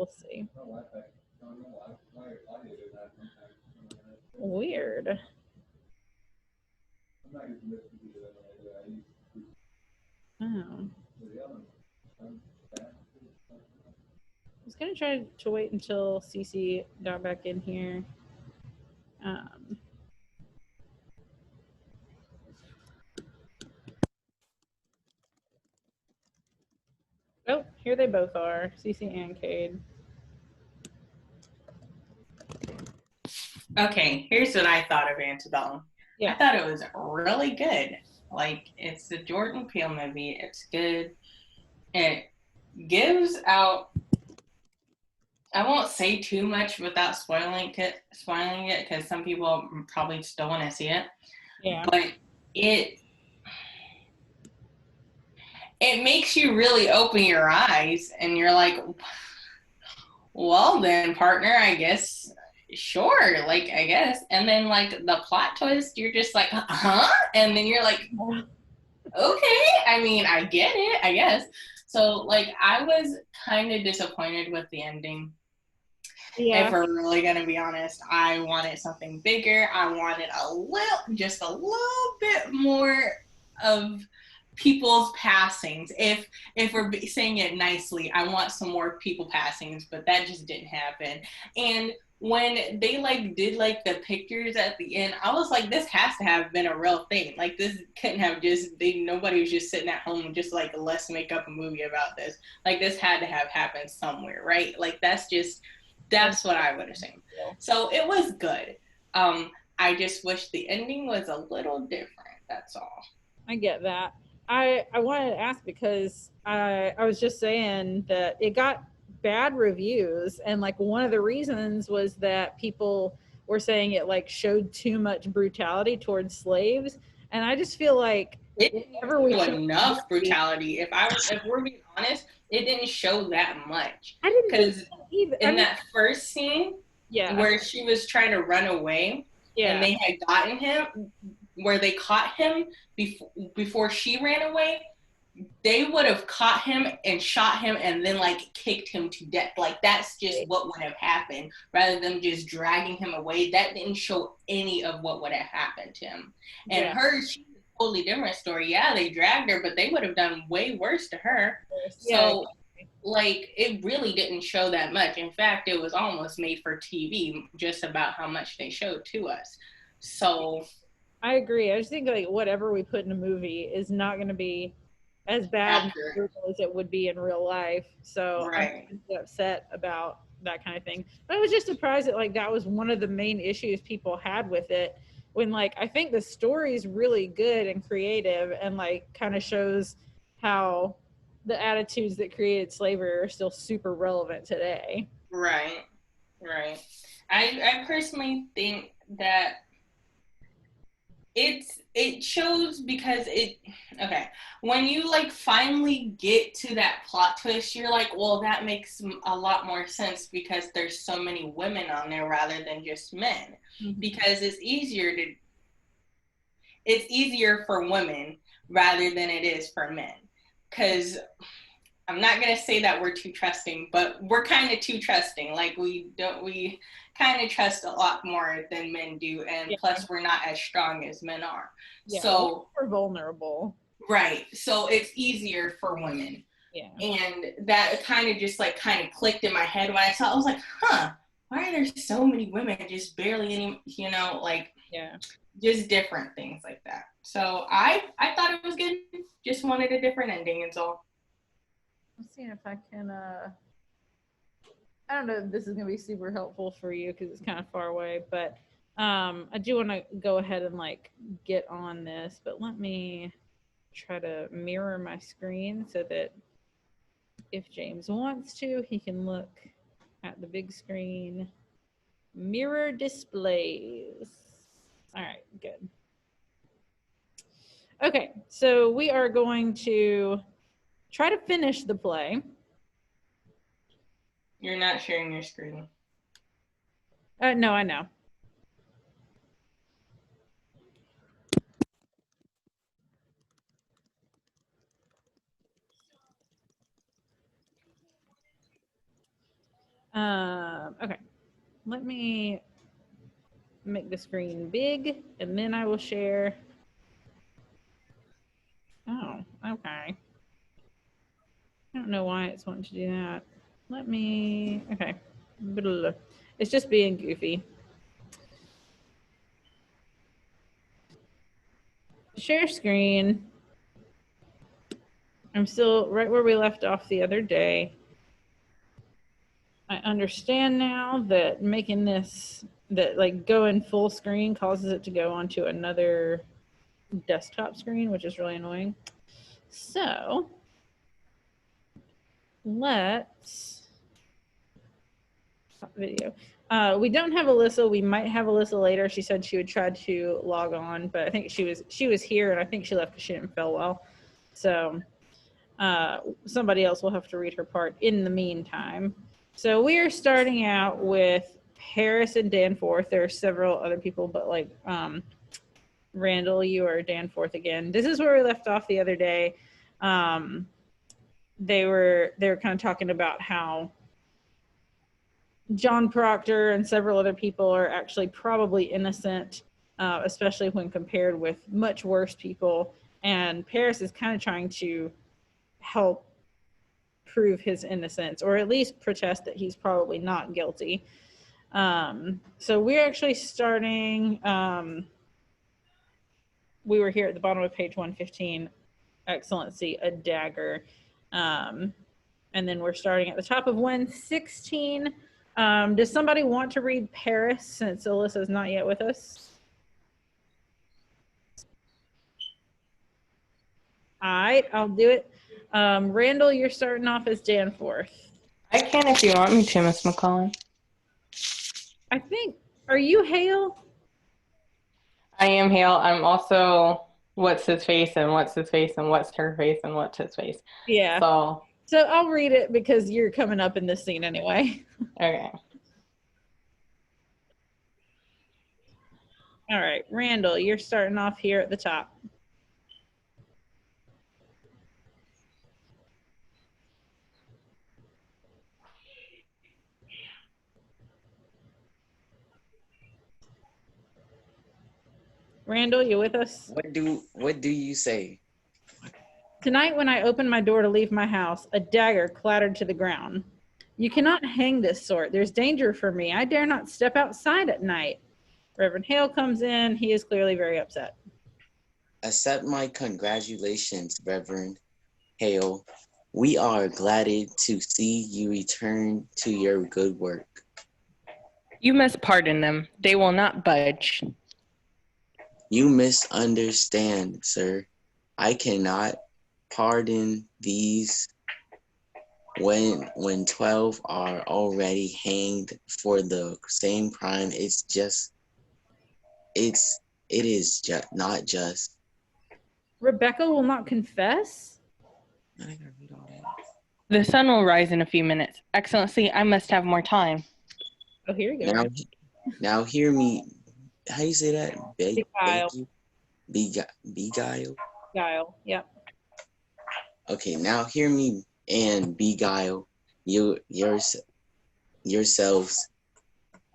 we'll see. Weird. Oh. I was gonna try to wait until Cece got back in here. Um, oh, here they both are, Cece and Cade. Okay, here's what I thought of Antebellum. Yeah. I thought it was really good. Like, it's the Jordan Peele movie. It's good. It gives out. I won't say too much without spoiling it, because some people probably still want to see it. Yeah. But it it makes you really open your eyes, and you're like, well, then, partner, I guess, sure, like, I guess. And then, like, the plot twist, you're just like, huh? And then you're like, okay, I mean, I get it, I guess. So, like, I was kind of disappointed with the ending. Yeah. If we're really gonna be honest, I wanted something bigger. I wanted just a little bit more of people's passings. If we're saying it nicely, I want some more people passings, but that just didn't happen. And when they like did like the pictures at the end, I was like, this has to have been a real thing. Like, this couldn't have nobody was just sitting at home just like, let's make up a movie about this. Like, this had to have happened somewhere, right? Like, that's what I would assume. So it was good. I just wish the ending was a little different. That's all. I get that. I wanted to ask because I was just saying that it got bad reviews, and like one of the reasons was that people were saying it like showed too much brutality towards slaves, and I just feel like It whenever we didn't show show enough movie, brutality. If we're being honest, it didn't show that much. I didn't think Because so either. I in mean, that first scene yeah, where she was trying to run away and yeah, they had gotten him, where they caught him before she ran away, they would have caught him and shot him and then like kicked him to death. Like, that's just what would have happened rather than just dragging him away. That didn't show any of what would have happened to him. And yeah, her, she's a totally different story. Yeah, they dragged her, but they would have done way worse to her. yeah. So like, it really didn't show that much. In fact, it was almost made for TV, just about how much they showed to us. So I agree. I just think like whatever we put in a movie is not going to be as bad and accurate. brutal as it would be in real life. So I'm Right. upset about that kind of thing. But I was just surprised that like that was one of the main issues people had with it. When like I think the story's really good and creative and like kind of shows how the attitudes that created slavery are still super relevant today. Right. Right. I personally think that it shows because it okay, when you like finally get to that plot twist, you're like, well, that makes a lot more sense because there's so many women on there rather than just men. Mm-hmm. Because it's easier for women rather than it is for men. Because I'm not gonna say that we're too trusting, but we're kind of too trusting. Like, we kind of trust a lot more than men do, and Yeah, plus we're not as strong as men are. yeah, So we're vulnerable. right, so it's easier for women, Yeah, and that kind of clicked in my head when I saw it. I was like, huh, why are there so many women? Just barely any, like yeah. just different things like that. So I thought it was good. Just wanted a different ending, and so. Let's see if I can. I don't know if this is gonna be super helpful for you because it's kind of far away, but I do want to go ahead and like get on this. But let me try to mirror my screen so that if James wants to, he can look at the big screen. Mirror displays. All right, good. Okay, so we are going to try to finish the play. You're not sharing your screen. No, I know. Okay. Let me make the screen big, and then I will share. Oh, okay. I don't know why it's wanting to do that. Let me, okay. It's just being goofy. Share screen. I'm still right where we left off the other day. I understand now that making this, that like going full screen causes it to go onto another desktop screen, which is really annoying. So let's stop video. We don't have Alyssa. We might have Alyssa later. She said she would try to log on, but I think she was here, and I think she left because she didn't feel well. So somebody else will have to read her part in the meantime. So we are starting out with Paris and Danforth. There are several other people, but like Randall, you are Danforth again. This is where we left off the other day. They were kind of talking about how John Proctor and several other people are actually probably innocent, especially when compared with much worse people. And Paris is kind of trying to help prove his innocence, or at least protest that he's probably not guilty. So we're actually starting, we were here at the bottom of page 115, Excellency, a dagger. And then we're starting at the top of 116. Does somebody want to read Paris since Alyssa's not yet with us? All right, I'll do it. Randall, you're starting off as Danforth. I can if you want me to, Miss McCullen. I think, are you Hale? I am Hale. I'm also what's his face and what's his face and what's her face and what's his face. Yeah. So I'll read it because you're coming up in this scene anyway. Okay. All right, Randall, you're starting off here at the top. Randall, you with us? What do you say? Tonight, when I opened my door to leave my house, a dagger clattered to the ground. You cannot hang this sort. There's danger for me. I dare not step outside at night. Reverend Hale comes in. He is clearly very upset. Accept my congratulations, Reverend Hale. We are glad to see you return to your good work. You must pardon them. They will not budge. You misunderstand, sir. I cannot pardon these when 12 are already hanged for the same crime. It is just not just. Rebecca will not confess? I gotta read all that. The sun will rise in a few minutes. Excellency, I must have more time. Oh, here you go. Now hear me. How you say that? Beguile. Beguile? Guile, yep. Okay, now hear me and beguile yourselves.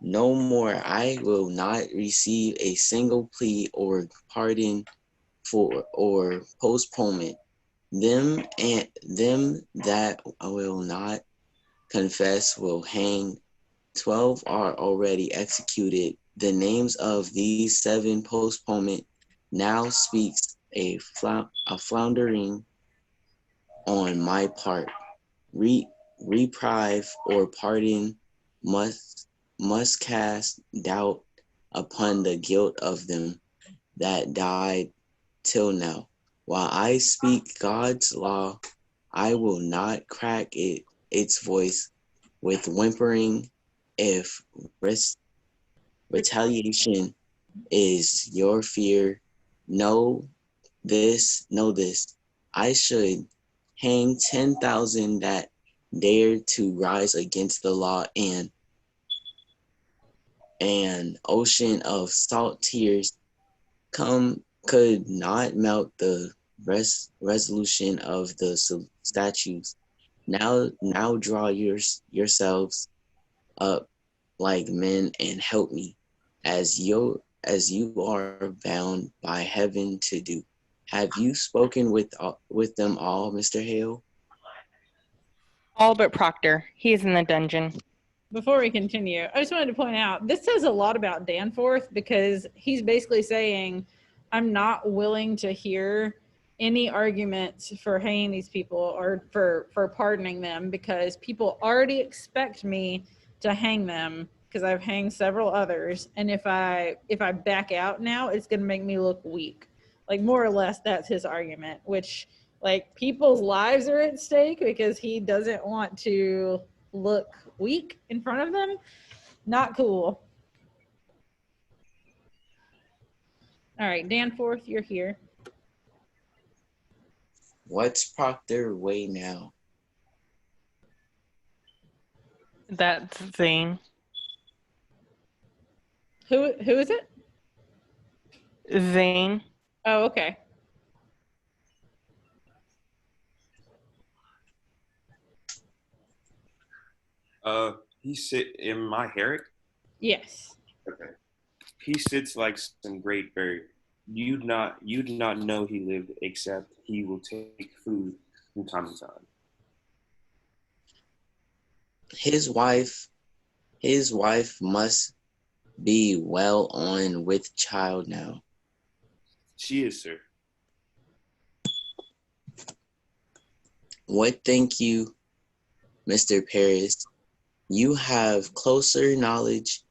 No more. I will not receive a single plea or pardon for or postponement. Them that will not confess will hang. 12 are already executed. The names of these 7 postponement now speaks a floundering on my part. Reprieve or pardon must cast doubt upon the guilt of them that died till now. While I speak God's law, I will not crack its voice with whimpering. If retaliation is your fear, know this. I should hang 10,000 that dare to rise against the law, and an ocean of salt tears could not melt the resolution of the statutes. Now draw yourselves up like men and help me, as you are bound by heaven to do. Have you spoken with them all, Mr. Hale? All but Proctor. He is in the dungeon. Before we continue, I just wanted to point out this says a lot about Danforth because he's basically saying, I'm not willing to hear any arguments for hanging these people or for pardoning them because people already expect me to hang them because I've hanged several others. And if I back out now, it's going to make me look weak. Like more or less that's his argument, which like people's lives are at stake because he doesn't want to look weak in front of them. Not cool. All right, Danforth, you're here. What's Proctor way now? That's Zane. Who is it? Zane. Oh, okay. He sit in my Herrick. Yes. Okay. He sits like some great bird. You do not know he lived, except he will take food from time to time. His wife must be well on with child now. She is, sir. What think you, Mr. Paris? You have closer knowledge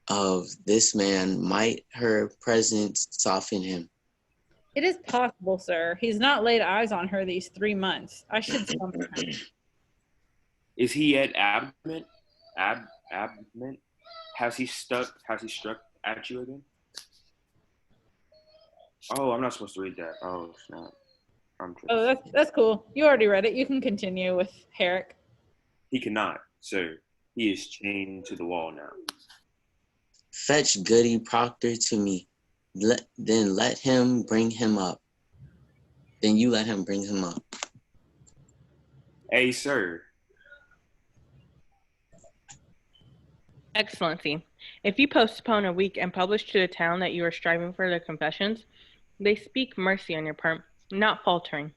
of this man. Might her presence soften him? It is possible, sir. He's not laid eyes on her these 3 months. I should summon him. Is he at Abment? Abment? Has he struck at you again? Oh, I'm not supposed to read that. Oh, snap. Oh, that's cool. You already read it. You can continue with Herrick. He cannot, sir. He is chained to the wall now. Fetch Goody Proctor to me. Then let him bring him up. Then you let him bring him up. Hey, sir. Excellency, if you postpone a week and publish to the town that you are striving for the confessions, they speak mercy on your part, not faltering.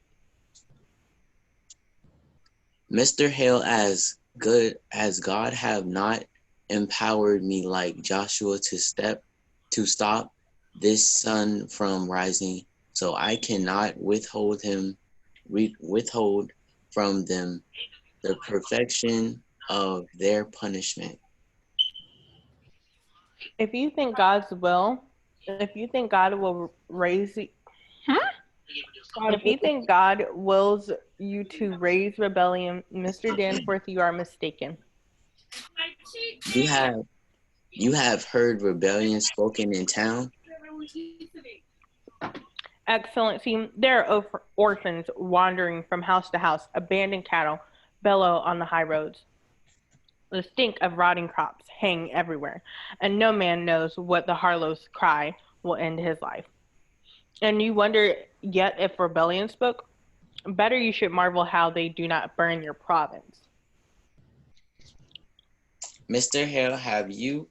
Mr. Hale, as good as God have not empowered me like Joshua to stop this sun from rising, so I cannot withhold from them the perfection of their punishment. If you think God will raise you, if you think God wills you to raise rebellion, Mr. Danforth, you are mistaken. You have heard rebellion spoken in town? Excellency, there are orphans wandering from house to house, abandoned cattle bellow on the high roads. The stink of rotting crops hang everywhere, and no man knows what the Harlow's cry will end his life. And you wonder yet if rebellion spoke? Better you should marvel how they do not burn your province. Mr. Hale, have you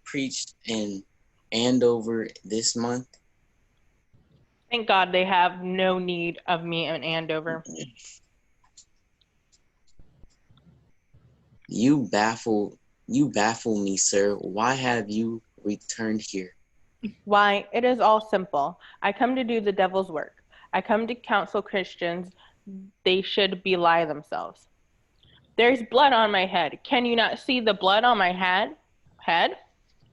preached in Andover this month? Thank God they have no need of me in Andover. You baffle me, sir. Why have you returned here? Why, it is all simple. I come to do the devil's work. I come to counsel Christians they should belie themselves. There's blood on my head. Can you not see the blood on my head?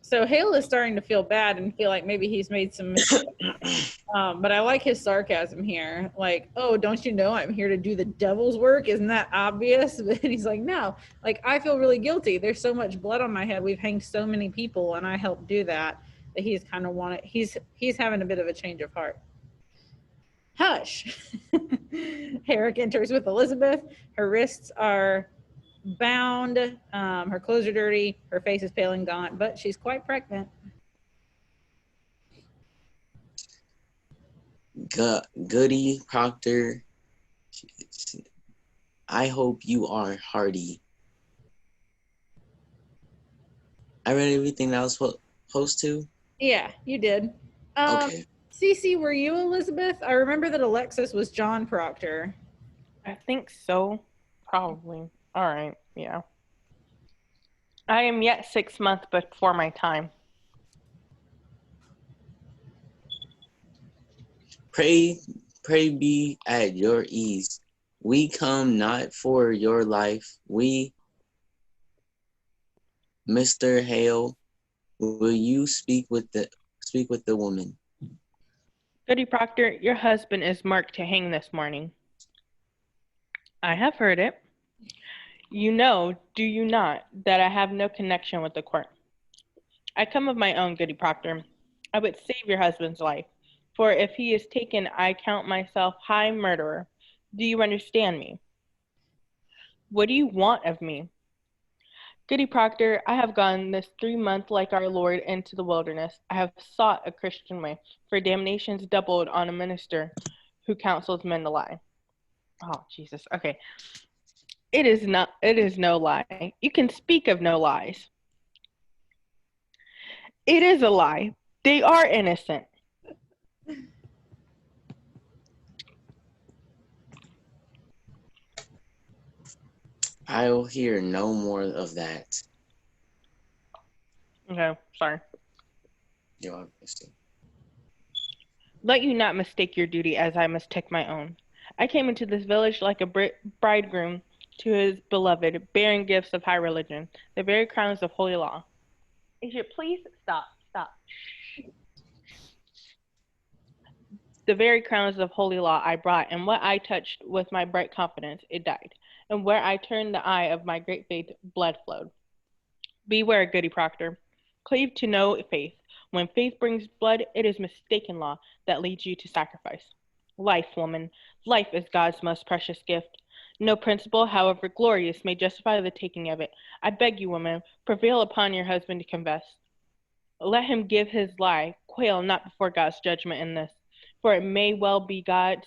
So Hale is starting to feel bad and feel like maybe he's made some mistakes. But I like his sarcasm here. Like, oh, don't you know I'm here to do the devil's work? Isn't that obvious? But he's like, no, like I feel really guilty. There's so much blood on my head. We've hanged so many people and I helped do that he's kind of he's having a bit of a change of heart. Hush. Herrick enters with Elizabeth. Her wrists are bound. Her clothes are dirty. Her face is pale and gaunt, but she's quite pregnant. Goody Proctor. I hope you are hearty. I read everything that I was supposed to. Yeah, you did. Okay. Cece, were you Elizabeth? I remember that Alexis was John Proctor. I think so. Probably. All right. Yeah. I am yet 6 months before my time. Pray be at your ease. We come not for your life. We, Mr. Hale, will you speak with the woman? Goody Proctor, your husband is marked to hang this morning. I have heard it. You know, do you not, that I have no connection with the court? I come of my own, Goody Proctor. I would save your husband's life, for if he is taken, I count myself high murderer. Do you understand me? What do you want of me? Goody Proctor, I have gone this 3 month like our Lord into the wilderness. I have sought a Christian way, for damnation's doubled on a minister who counsels men to lie. Oh, Jesus. Okay. It is no lie. You can speak of no lies. It is a lie. They are innocent. I'll hear no more of that. Okay, sorry. You're welcome. Let you not mistake your duty as I mistake my own. I came into this village like a bridegroom to his beloved, bearing gifts of high religion, the very crowns of holy law. If you please stop. The very crowns of holy law I brought, and what I touched with my bright confidence, it died. And where I turned the eye of my great faith, blood flowed. Beware, Goody Proctor. Cleave to no faith. When faith brings blood, it is mistaken law that leads you to sacrifice. Life, woman, life is God's most precious gift. No principle, however glorious, may justify the taking of it. I beg you, woman, prevail upon your husband to confess. Let him give his lie. Quail not before God's judgment in this, for it may well be God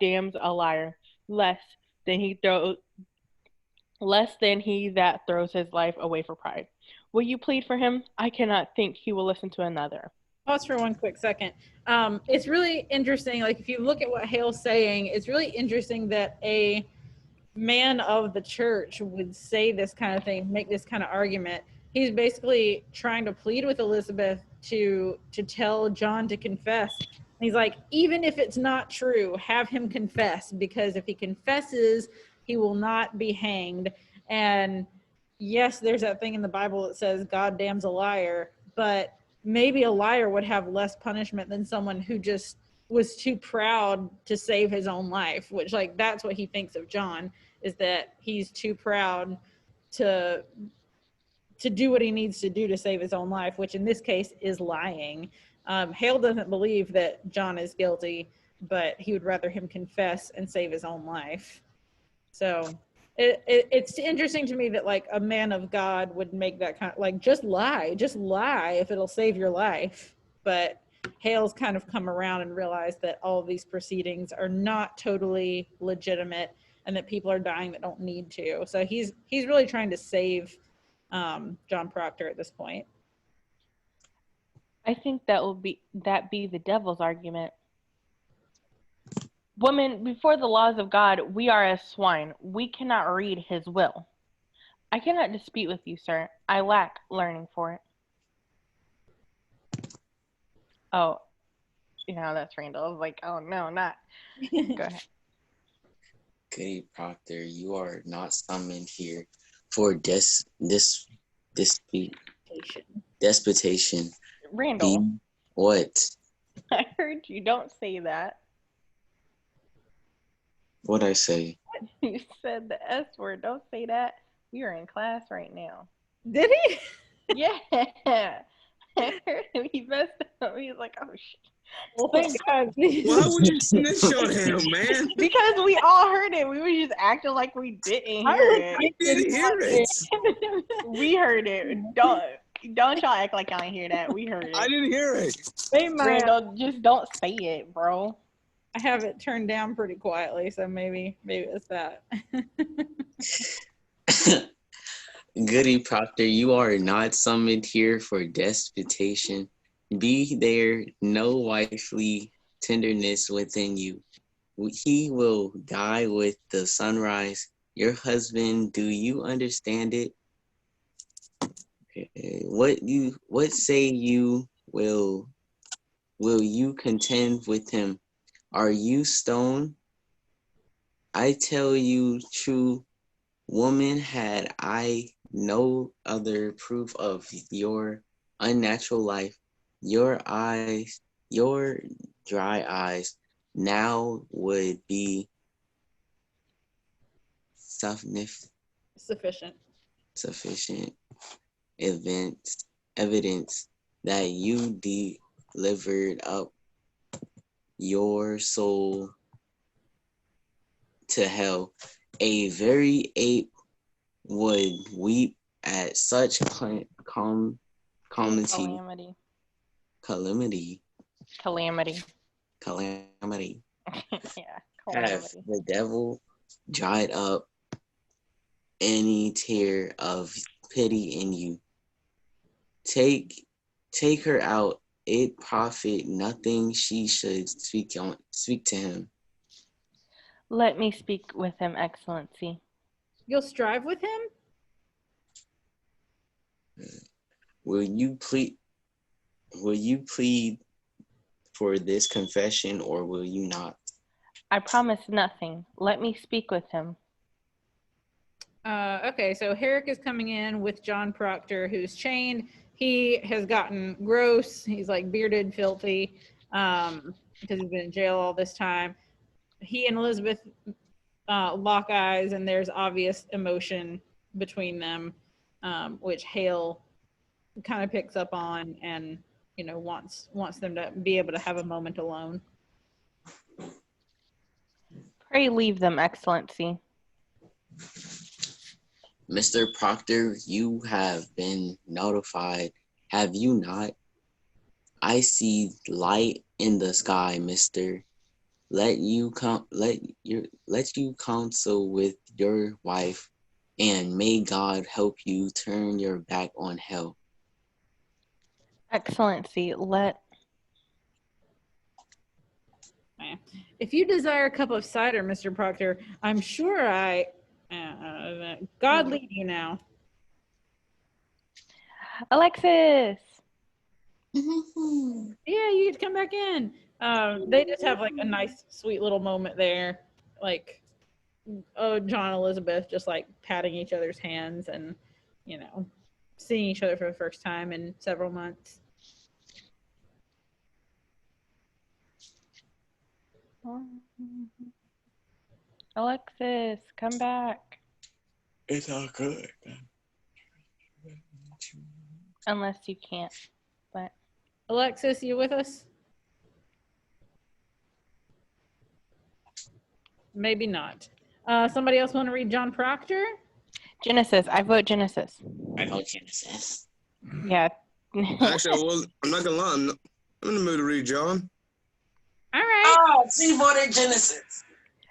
damns a liar, less than he that throws his life away for pride. Will you plead for him? I cannot think he will listen to another. Pause for one quick second. It's really interesting. Like, if you look at what Hale's saying, it's really interesting that a man of the church would say this kind of thing, make this kind of argument. He's basically trying to plead with Elizabeth to tell John to confess. He's like, even if it's not true, have him confess, because if he confesses, he will not be hanged. And yes, there's that thing in the Bible that says God damns a liar, but maybe a liar would have less punishment than someone who just was too proud to save his own life, which, like, that's what he thinks of John, is that he's too proud to do what he needs to do to save his own life, which in this case is lying. Hale doesn't believe that John is guilty, but he would rather him confess and save his own life. So it's interesting to me that, like, a man of God would make that kind of, like, just lie if it'll save your life. But Hale's kind of come around and realized that all of these proceedings are not totally legitimate and that people are dying that don't need to. So he's really trying to save John Proctor at this point. I think that be the devil's argument. Woman, before the laws of God, we are as swine. We cannot read his will. I cannot dispute with you, sir. I lack learning for it. Oh, that's Randall. I was like, oh no, not. Go ahead. Goody Proctor, you are not summoned here for disputation. Randall. What? I heard you. Don't say that. What'd I say? You said the S word. Don't say that. We are in class right now. Did he? Yeah. I heard him. He messed up. He was like, oh, shit. Well, thank God. Why would you snitch on him, man? Because we all heard it. We were just acting like we didn't hear it. I didn't hear it. We heard it. Don't y'all act like y'all didn't hear that. We heard it. I didn't hear it. Hey, man. Randall, just don't say it, bro. I have it turned down pretty quietly, so maybe it's that. Goody Proctor, you are not summoned here for disputation. Be there no wifely tenderness within you. He will die with the sunrise. Your husband, do you understand it? Okay. What say you will you contend with him? Are you stone? I tell you true, woman, had I no other proof of your unnatural life, your dry eyes now would be Sufficient. sufficient evidence that you delivered up your soul to hell. A very ape would weep at such calamity. Calamity. Calamity. Calamity. Calamity. Yeah. Have Calamity. the devil dried up any tear of pity in you? Take her out. It profit nothing she should speak to him. Let me speak with him, Excellency. You'll strive with him? Will you plead for this confession, or will you not? I promise nothing. Let me speak with him. Okay, so Herrick is coming in with John Proctor, who's chained. He has gotten gross. He's like bearded, filthy, because he's been in jail all this time. He and Elizabeth lock eyes, and there's obvious emotion between them, which Hale kind of picks up on, and wants them to be able to have a moment alone. Pray leave them, Excellency. Mr. Proctor, you have been notified, have you not? I see light in the sky, mister. Let you counsel with your wife, and may God help you turn your back on hell. Excellency, If you desire a cup of cider, Mr. Proctor, I'm sure God lead you now. Alexis! Yeah, you could come back in. They just have like a nice, sweet little moment there. Like, John and Elizabeth just like patting each other's hands and, seeing each other for the first time in several months. Alexis, come back. It's all good. Unless you can't, but... Alexis, you with us? Maybe not. Somebody else want to read John Proctor? Genesis. I vote Genesis. I know Genesis. Yeah. Actually, I'm not gonna lie. I'm in the mood to read John. All right. Oh, she voted Genesis.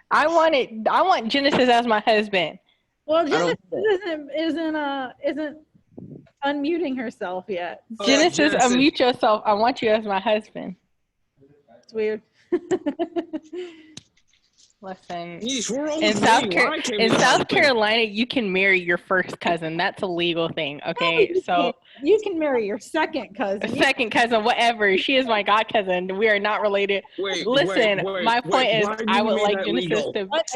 I want Genesis as my husband. Well, Genesis isn't unmuting herself yet. Genesis, unmute yourself. I want you as my husband. It's weird. Listen, Yeesh, we're all in South Carolina, you can marry your first cousin. That's a legal thing. Okay, so you can marry your second cousin. Second cousin, whatever. She is my god cousin. We are not related. Listen, my point is, I would like Genesis to. What?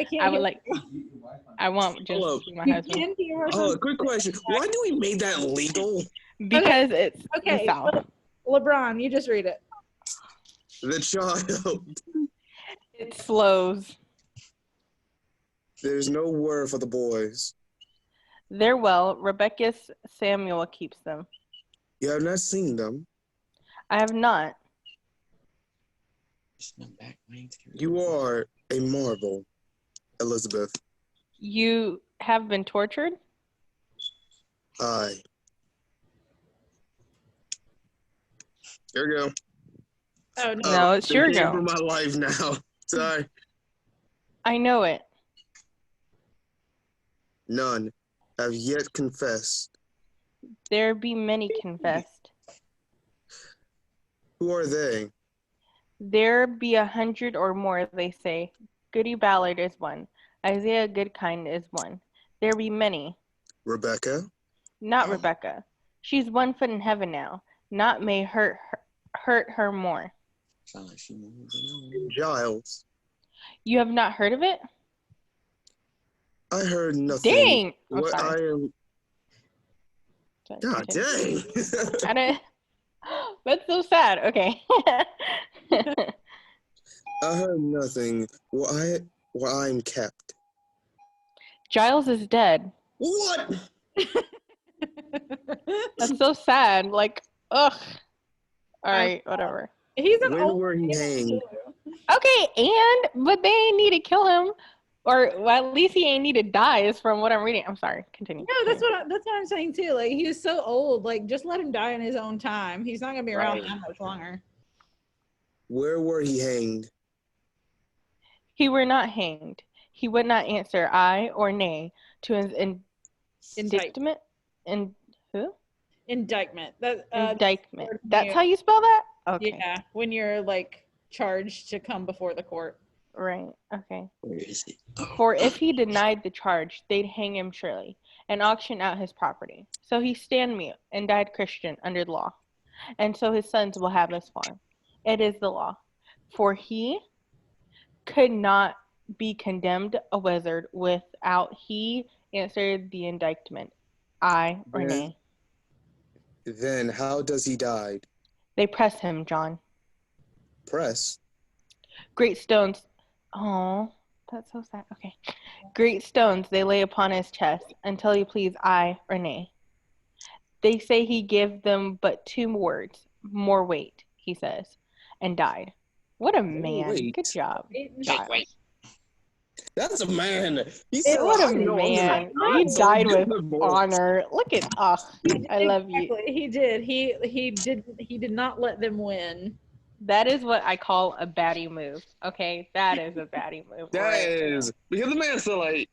I want Genesis to be my husband. Oh, quick question. Why do we make that legal? Because it's okay. the South. LeBron, you just read it. The child. It slows. There's no word for the boys. They're well. Rebecca's Samuel keeps them. You have not seen them. I have not. You are a marvel, Elizabeth. You have been tortured? Aye. Here we go. Oh, no. No, it's your For go. my life now. Sorry. I know it. None have yet confessed. There be many confessed. Who are they? There be 100 or more, they say. Goody Ballard is one. Isaiah Goodkind is one. There be many. Rebecca? Not Rebecca. She's 1 foot in heaven now. Not may hurt her more. Sound like she knows. Giles? You have not heard of it? I heard nothing. Dang! I'm What sorry. I am. Sorry, God continue. dang. I don't... That's so sad. Okay. I heard nothing. Where I'm kept. Giles is dead. What? That's so sad. Like, ugh. All right, whatever. He's an When old were he man, hanged? too. Okay, but they ain't need to kill him, or well, at least he ain't need to die. Is from what I'm reading. I'm sorry. Continue. No, that's what I'm saying too. Like he was so old. Like just let him die in his own time. He's not gonna be around Right. that much longer. Where were he hanged? He were not hanged. He would not answer aye or nay to his indictment. And who? Indictment. That Indictment. word That's new. how you spell that? Okay. yeah, when you're like charged to come before the court. Right. Okay. Where is it? Oh. For if he denied the charge, they'd hang him surely and auction out his property. So he stand mute and died Christian under the law. And so his sons will have his farm. It is the law. For he could not be condemned a wizard without he answered the indictment, aye or Yeah. nay. Then how does he die? They press him, John. Press. Great stones. Oh, that's so sad. Okay. Great stones they lay upon his chest until he please aye or nay. They say he gave them but 2 words, more weight, he says, and died. What a man. weight. Good job. Giles. That's a man. He It would "I have know I'm man. gonna- He died with Good boy." honor. Look at I love you. Exactly. He did. He did not let them win. That is what I call a baddie move. Okay, that is a baddie move. That right there. is because the man's still like,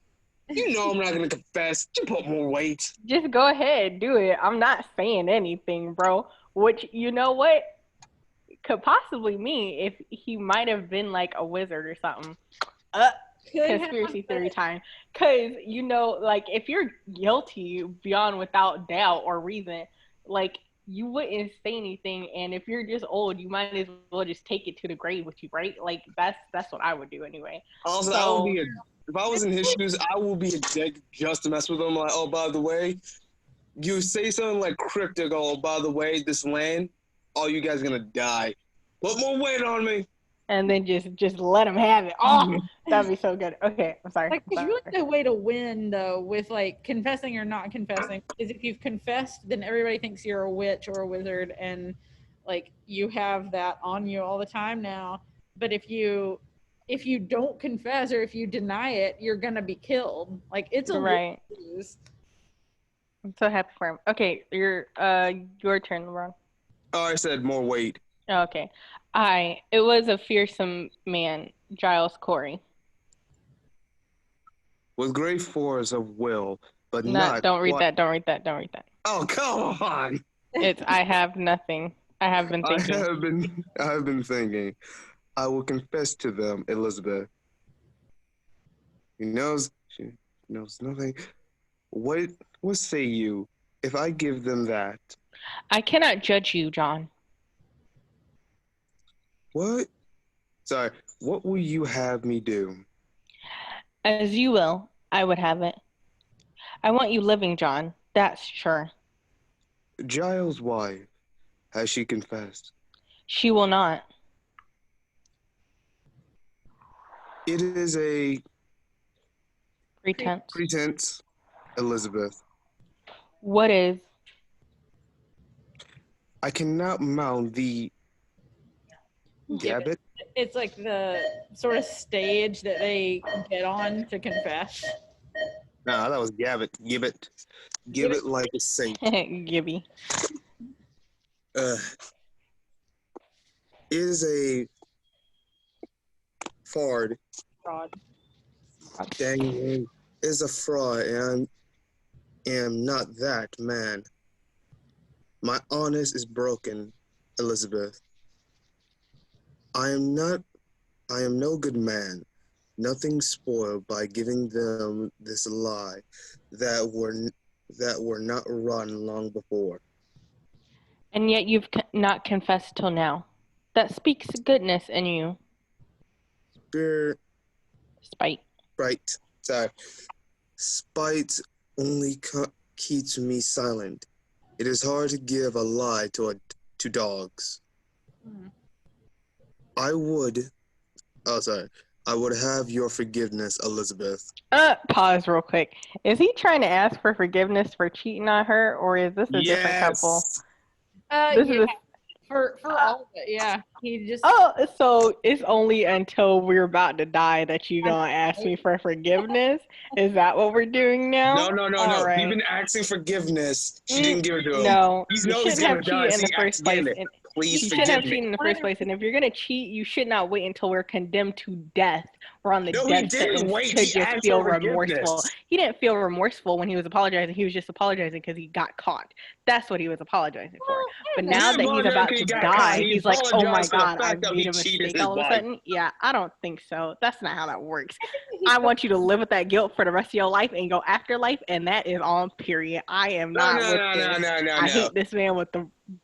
you know, I'm not gonna confess. You put more weight. Just go ahead, do it. I'm not saying anything, bro. Which, you know what? Could possibly mean if he might have been like a wizard or something. Could Conspiracy have, theory time. Because, you know, like, if you're guilty beyond without doubt or reason, like, you wouldn't say anything. And if you're just old, you might as well just take it to the grave with you, right? Like, that's what I would do anyway. Also, I would be if I was in his shoes, I would be a dick just to mess with him. Like, oh, by the way, you say something like cryptic. Oh, by the way, this land, all you guys are gonna die. Put more weight on me. And then just let him have it. Oh, that'd be so good. Okay, I'm sorry. Like, there's really no way to win though with like confessing or not confessing. Because if you've confessed, then everybody thinks you're a witch or a wizard, and like you have that on you all the time now. But if you don't confess or if you deny it, you're gonna be killed. Like it's a Right. lose. I'm so happy for him. Okay, your turn, LeBron. Oh, I said more weight. Okay. It was a fearsome man, Giles Corey. With great force of will, but not. Don't read what- that. Don't read that. Don't read that. Oh, come on. It's I have nothing. I have been thinking. I have been thinking. I will confess to them, Elizabeth. She knows nothing. What say you if I give them that? I cannot judge you, John. What? Sorry, what will you have me do? As you will, I would have it. I want you living, John. That's sure. Giles' wife, has she confessed? She will not. It is a Pretense. pretense, Elizabeth. What is? I cannot mount the Gabbit. It's like the sort of stage that they get on to confess. Nah, that was Gabbit. Give it like a saint. Gibby. It is a Fraud. Daniel is a fraud, and I am not that man. My honest is broken, Elizabeth. I am no good man. Nothing spoiled by giving them this lie that were not run long before. And yet you've not confessed till now. That speaks goodness in you. Spite. Spite only keeps me silent. It is hard to give a lie to dogs. I would have your forgiveness, Elizabeth. Pause real quick. Is he trying to ask for forgiveness for cheating on her, or is this a different couple? This is for all of it, yeah. He just so it's only until we're about to die that you gonna ask me for forgiveness? Is that what we're doing now? No. Right. You've been asking forgiveness. She didn't give it to him. No, You shouldn't have cheated in the first place. Please you shouldn't have forgive cheated me. in the first place. And if you're gonna cheat, you should not wait until we're condemned to death. We're on the No, he death didn't sentence wait. to He just asked feel for remorseful. forgiveness. He didn't feel remorseful when he was apologizing. He was just apologizing because he got caught. That's what he was apologizing for. But now that he's about to die, he's like, oh my God, I made a mistake all of a sudden. Yeah, I don't think so. That's not how that works. I want you to live with that guilt for the rest of your life and go afterlife, and that is on period. I am not with this. I hate this man with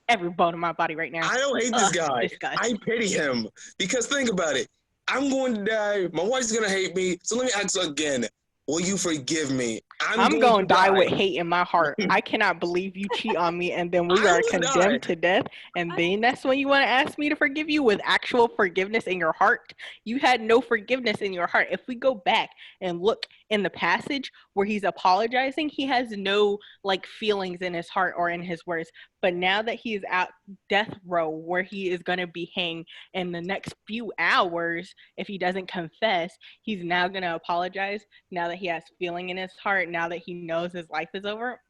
every bone in my body right now. I don't hate this guy. Disgust. I pity him. Because think about it. I'm going to die. My wife's going to hate me. So let me ask again. Will you forgive me? I'm going to die with hate in my heart. I cannot believe you cheat on me and then we are condemned to death. And then that's when you want to ask me to forgive you with actual forgiveness in your heart. You had no forgiveness in your heart. If we go back and look in the passage where he's apologizing, he has no feelings in his heart or in his words. But now that he is out death row where he is going to be hanged in the next few hours, if he doesn't confess, he's now going to apologize now that he has feeling in his heart, now that he knows his life is over.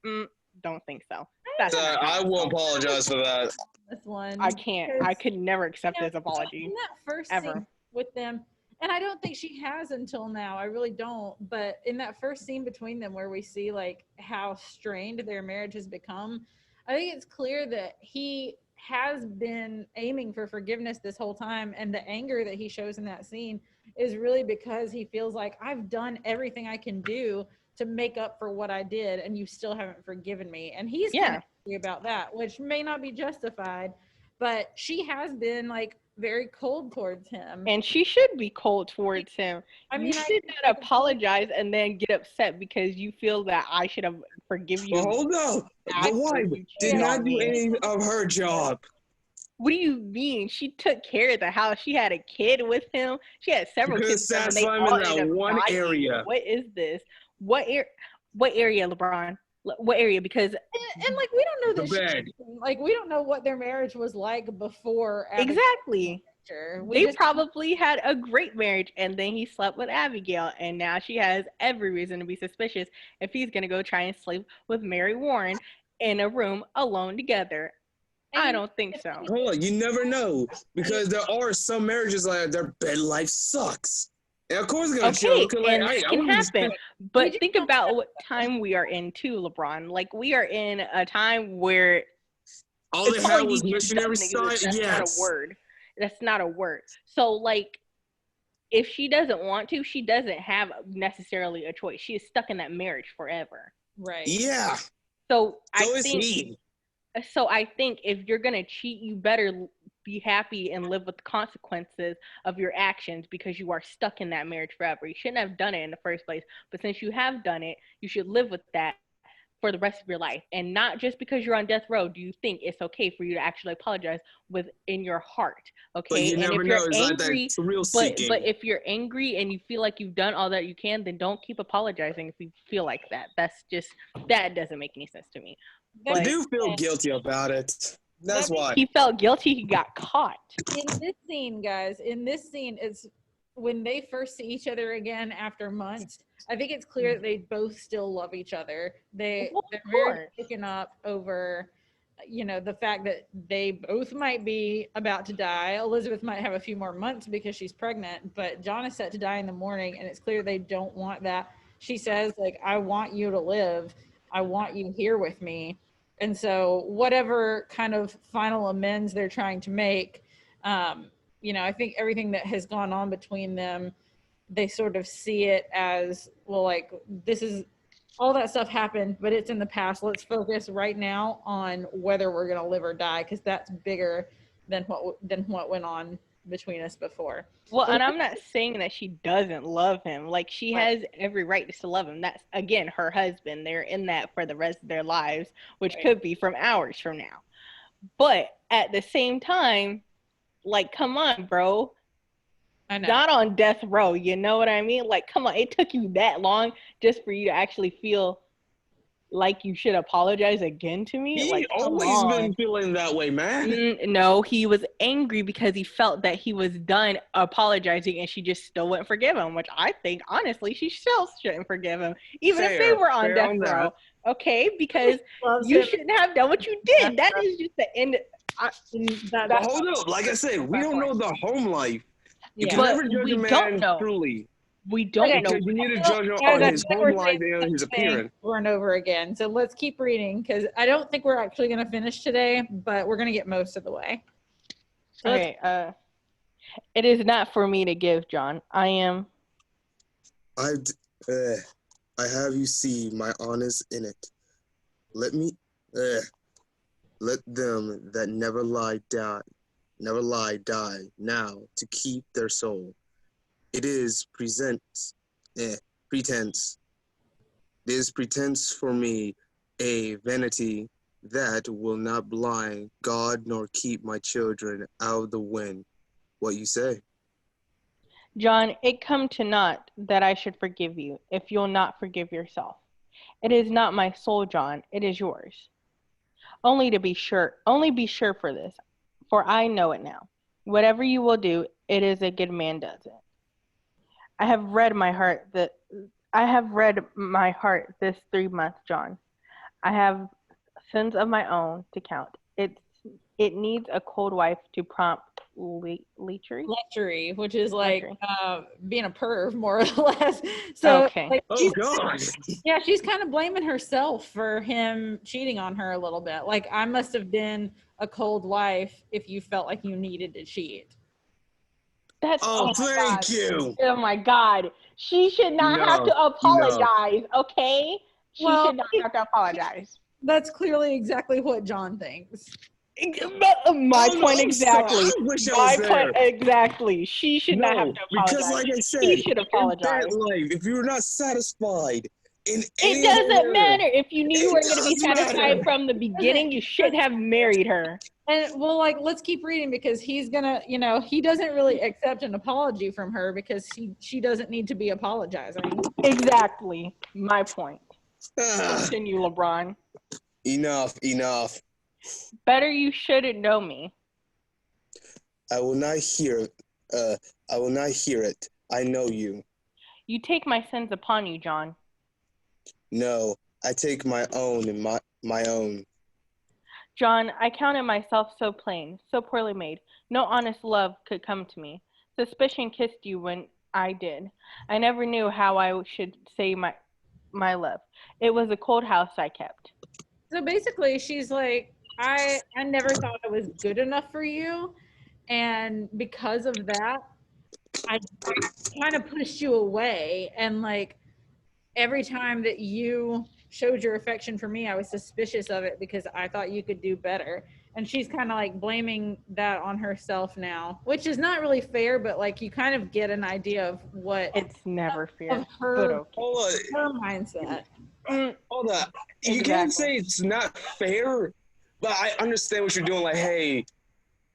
Don't think so. I will apologize for that. This one. I can't. I could never accept his apology. In that first ever. scene with them, and I don't think she has until now. I really don't. But in that first scene between them where we see how strained their marriage has become, I think it's clear that he has been aiming for forgiveness this whole time. And the anger that he shows in that scene is really because he feels like I've done everything I can do to make up for what I did. And you still haven't forgiven me. And he's kind of angry about that, which may not be justified, but she has been very cold towards him. And she should be cold towards him. I mean, you should not apologize and then get upset because you feel that I should have forgiven you. Well, hold on. The wife did not do any of her job. What do you mean? She took care of the house. She had a kid with him. She had several kids. And they all in that one area. What is this? What area, LeBron? What area? Because and we don't know that we don't know what their marriage was like before. Exactly. They probably had a great marriage, and then he slept with Abigail, and now she has every reason to be suspicious if he's gonna go try and sleep with Mary Warren in a room alone together. I don't think so. Hold on, you never know, because there are some marriages their bed life sucks. And of course it's gonna choke. And it can happen. But think about what time we are in too, LeBron. We are in a time where all they had was missionary side. That's not a word. That's not a word. So if she doesn't want to, she doesn't have necessarily a choice. She is stuck in that marriage forever. Right. Yeah. So I think if you're gonna cheat, you better be happy and live with the consequences of your actions because you are stuck in that marriage forever. You shouldn't have done it in the first place, but since you have done it, you should live with that for the rest of your life. And not just because you're on death row do you think it's okay for you to actually apologize within your heart. Okay. But you never know. It's real seeking. But if you're angry and you feel like you've done all that you can, then don't keep apologizing if you feel like that. That doesn't make any sense to me. I do feel guilty about it. That's why. He felt guilty. He got caught. In this scene, guys, it's when they first see each other again after months. I think it's clear that they both still love each other. They're very taken up over the fact that they both might be about to die. Elizabeth might have a few more months because she's pregnant, but John is set to die in the morning, and it's clear they don't want that. She says, like, I want you to live. I want you here with me. And so whatever kind of final amends they're trying to make, I think everything that has gone on between them, they sort of see it as, well, like, this is all that stuff happened, but it's in the past. Let's focus right now on whether we're going to live or die, because that's bigger than what went on between us before. Well, and I'm not saying that she doesn't love him. Like, she has every right to still love him. That's, again, her husband. They're in that for the rest of their lives, which could be from hours from now. But at the same time, like, come on, bro. I know. Not on death row, you know what I mean? Like, come on, it took you that long just for you to actually feel like you should apologize again to me? He like, always been feeling that way, man. No, he was angry because he felt that he was done apologizing and she just still wouldn't forgive him, which I think, honestly, she still shouldn't forgive him, even if they were on death row. Okay, because you shouldn't have done what you did. That is just the end. Hold up. Like I said, we don't know the home life. You can But never judge we a man don't know. truly. We don't know. Because you need to judge on his home life and his appearance. Over and over again. So let's keep reading, because I don't think we're actually going to finish today, but we're going to get most of the way. So okay. It is not for me to give, John. I have you see my honest in it. Let them that never lie die now to keep their soul. It is pretense. It is pretense for me, a vanity that will not blind God nor keep my children out of the wind. What you say? John, it come to naught that I should forgive you, if you'll not forgive yourself. It is not my soul, John, it is yours. Only be sure for this, for I know it now. Whatever you will do, it is a good man does it. I have read my heart this 3 months, John. I have sins of my own to count. It needs a cold wife to prompt lechery, which is like being a perv, more or less. So, okay. Like, God. Yeah, she's kind of blaming herself for him cheating on her a little bit. Like, I must have been a cold wife if you felt like you needed to cheat. That's thank you. Oh my God. She should not have to apologize, okay? She should not have to apologize. That's clearly exactly what John thinks. My point exactly. My point exactly. She should not have to apologize. Because like I said, she should apologize. In that life, if you're not satisfied in it doesn't matter. If you knew you weren't going to be satisfied from the beginning, you should have married her. And well, like, let's keep reading, because he's gonna, he doesn't really accept an apology from her because she doesn't need to be apologizing. Exactly. My point. Continue, LeBron. Enough. Better you shouldn't know me. I will not hear it. I know you. You take my sins upon you, John. No, I take my own and my own. John, I counted myself so plain, so poorly made. No honest love could come to me. Suspicion kissed you when I did. I never knew how I should say my love. It was a cold house I kept. So basically, she's like, I never thought I was good enough for you, and because of that, I kind of pushed you away, and like every time that you showed your affection for me, I was suspicious of it because I thought you could do better. And she's kind of like blaming that on herself now, which is not really fair, but like you kind of get an idea of what it's never fair of her mindset. Hold on. You can't say it's not fair, but I understand what you're doing. Like, hey,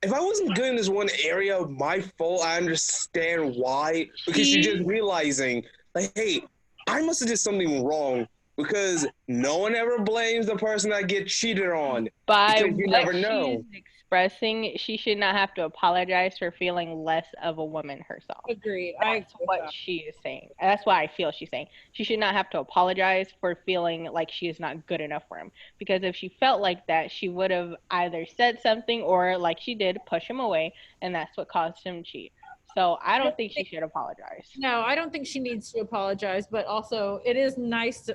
if I wasn't good in this one area, my fault, I understand why. Because you're just realizing, like, hey, I must have did something wrong. Because no one ever blames the person that gets cheated on. By because you never know. expressing she should not have to apologize for feeling less of a woman herself. Agreed. That's what she is saying. That's why I feel she's saying. She should not have to apologize for feeling like she is not good enough for him. Because if she felt like that, she would have either said something or, like she did, push him away, and that's what caused him to cheat. So I don't think she should apologize. No, I don't think she needs to apologize, but also it is nice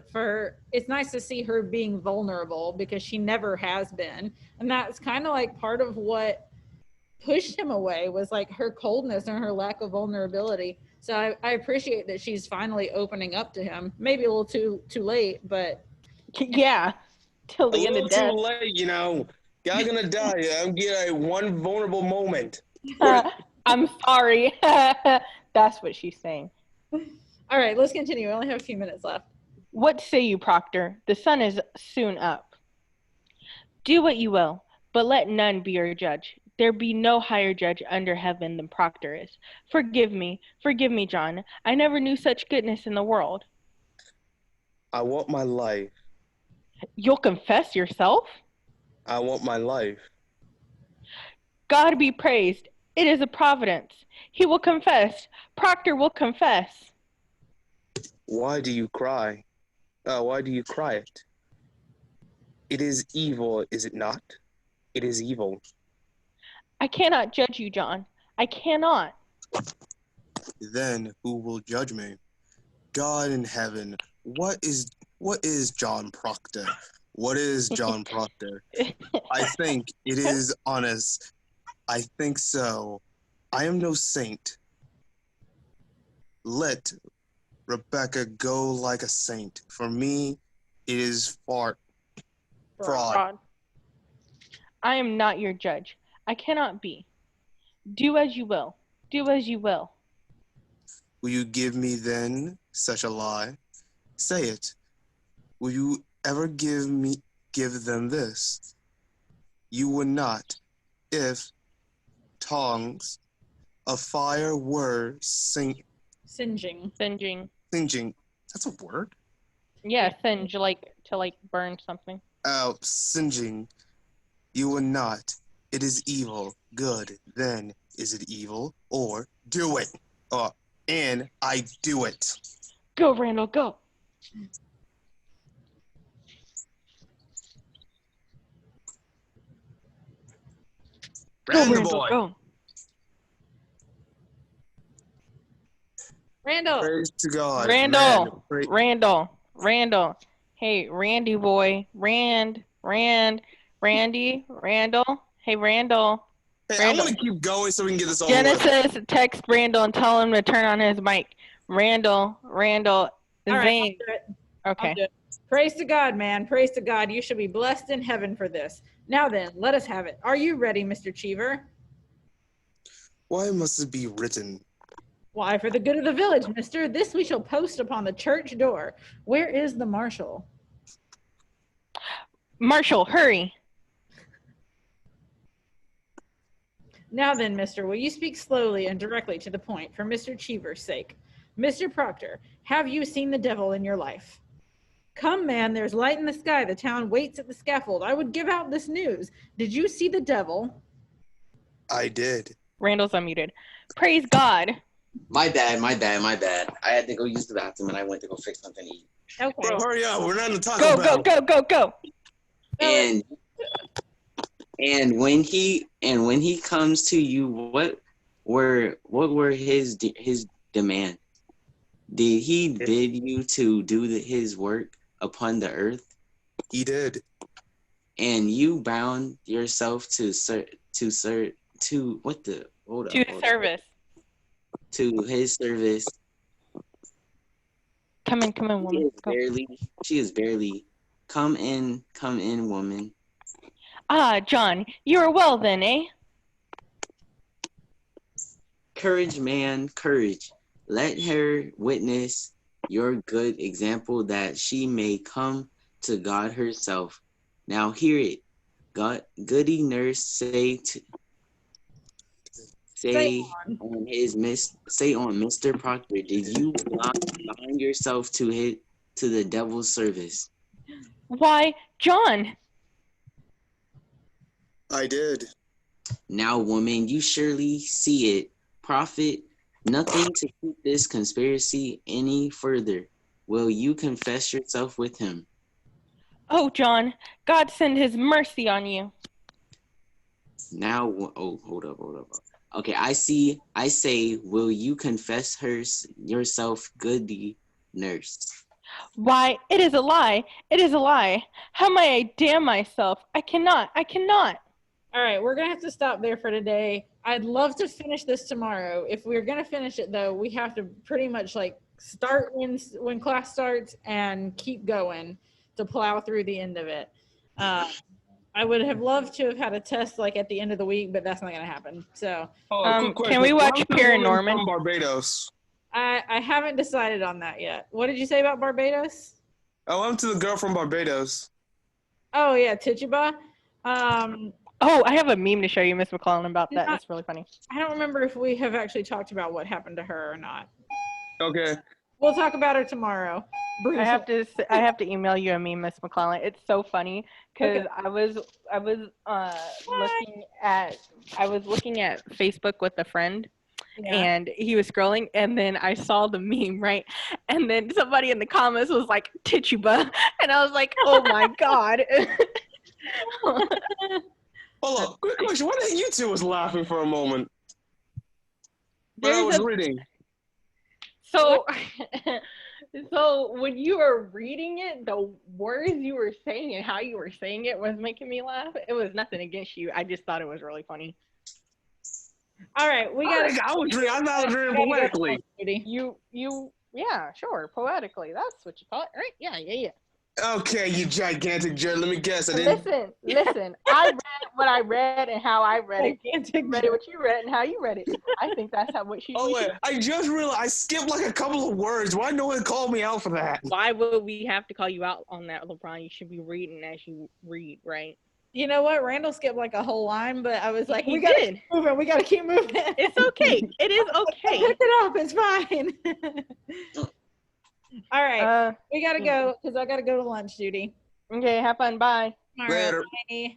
it's nice to see her being vulnerable because she never has been. And that's kind of like part of what pushed him away was like her coldness and her lack of vulnerability. So I appreciate that she's finally opening up to him. Maybe a little too late, but Yeah, till the A end little of death. too late, you know. Guy gonna die. I'm getting a one vulnerable moment. I'm sorry. That's what she's saying. all right, let's continue. We only have a few minutes left. What say you, Proctor? The sun is soon up. Do what you will, but let none be your judge. There be no higher judge under heaven than Proctor is. Forgive me, John. I never knew such goodness in the world. I want my life. You'll confess yourself? I want my life. God be praised. It is a providence. He will confess. Proctor will confess. Why do you cry? Why do you cry it? It is evil, is it not? It is evil. I cannot judge you, John. I cannot. Then who will judge me? God in heaven, what is John Proctor? What is John Proctor? I think it is honest. I think so. I am no saint. Let Rebecca go like a saint. For me, it is fraud. Fraud. I am not your judge. I cannot be. Do as you will. Do as you will. Will you give me then such a lie? Say it. Will you ever give them this? You would not, if tongues of fire were Singeing. Singeing. singeing. That's a word? Yeah, singe, like to like burn something. Singeing. You would not. It is evil. Good. Then is it evil? Or do it. And I do it. Go, Randall, go. Randall Randall, boy. go. Randall. Praise to God. Randall. Man, praise- Randall. Hey, Randy boy. Randy. Randall. Hey, Randall. Hey, Randall. I want to keep going so we can get this over with. Genesis, text Randall and tell him to turn on his mic. Randall. All right, I'll Zane. do it. Okay. I'll do it. Praise to God, man. Praise to God. You should be blessed in heaven for this. Now then, let us have it. Are you ready, Mr. Cheever? Why must it be written? Why, for the good of the village, mister. This we shall post upon the church door. Where is the marshal? Marshall, hurry. Now then, mister, will you speak slowly and directly to the point for Mr. Cheever's sake? Mr. Proctor, have you seen the devil in your life? Come, man, there's light in the sky. The town waits at the scaffold. I would give out this news. Did you see the devil? I did. Randall's unmuted. Praise God. My bad. I had to go use the bathroom and I went to go fix something to eat. Okay. Bro, hurry up. We're not in the Taco Go, Bell. go. And when he comes to you, what were his demands? Did he bid you to do his work upon the earth? He did. And you bound yourself to service. To his service. Come in, woman. Go. She is barely. Come in, woman. Ah, John, you are well then, eh? Courage, man, courage. Let her witness your good example that she may come to God herself. Now hear it. Goody nurse say on Mr. Proctor, did you bind yourself to the devil's service? Why, John. I did. Now, woman, you surely see it. Prophet, nothing to keep this conspiracy any further. Will you confess yourself with him? Oh, John, God send his mercy on you. Now, hold up. Okay, I say, will you confess yourself, goody nurse? Why, it is a lie. It is a lie. How may I damn myself? I cannot. All right, we're gonna have to stop there for today. I'd love to finish this tomorrow. If we're gonna finish it though, we have to pretty much like start when class starts and keep going to plow through the end of it. I would have loved to have had a test like at the end of the week, but that's not gonna happen. So Quick question. Can we watch Why was the woman Paranorman? from Barbados? I haven't decided on that yet. What did you say about Barbados? I went to the girl from Barbados. Oh yeah, Tituba. Oh, I have a meme to show you, Miss McClellan, about that. It's really funny. I don't remember if we have actually talked about what happened to her or not. Okay. We'll talk about her tomorrow. I have to email you a meme, Miss McClellan. It's so funny because Okay. I was looking at Facebook with a friend, Yeah. and he was scrolling, and then I saw the meme, right? And then somebody in the comments was like, Tituba, and I was like, oh my God. Hold up. Quick question. Why did you two was laughing for a moment? When I was reading. So, so when you were reading it, the words you were saying and how you were saying it was making me laugh. It was nothing against you. I just thought it was really funny. All right, we got. I thought I was reading poetically. Yeah, sure, poetically. That's what you call it, right? Yeah. Okay, you gigantic jerk. Let me guess. I didn't. Listen. I read what I read and how I read it. Gigantic You read it what you read and how you read it. I think that's how what she. Oh wait, I just realized I skipped like a couple of words. Why no one called me out for that? Why would we have to call you out on that, LeBron? You should be reading as you read, right? You know what? Randall skipped like a whole line, but I was like, He we gotta did. keep moving. We gotta keep moving. It's okay. It is okay. Pick it up. It's fine. All right, we gotta go because I gotta go to lunch duty. Okay, have fun. Bye. All Later. right, bye.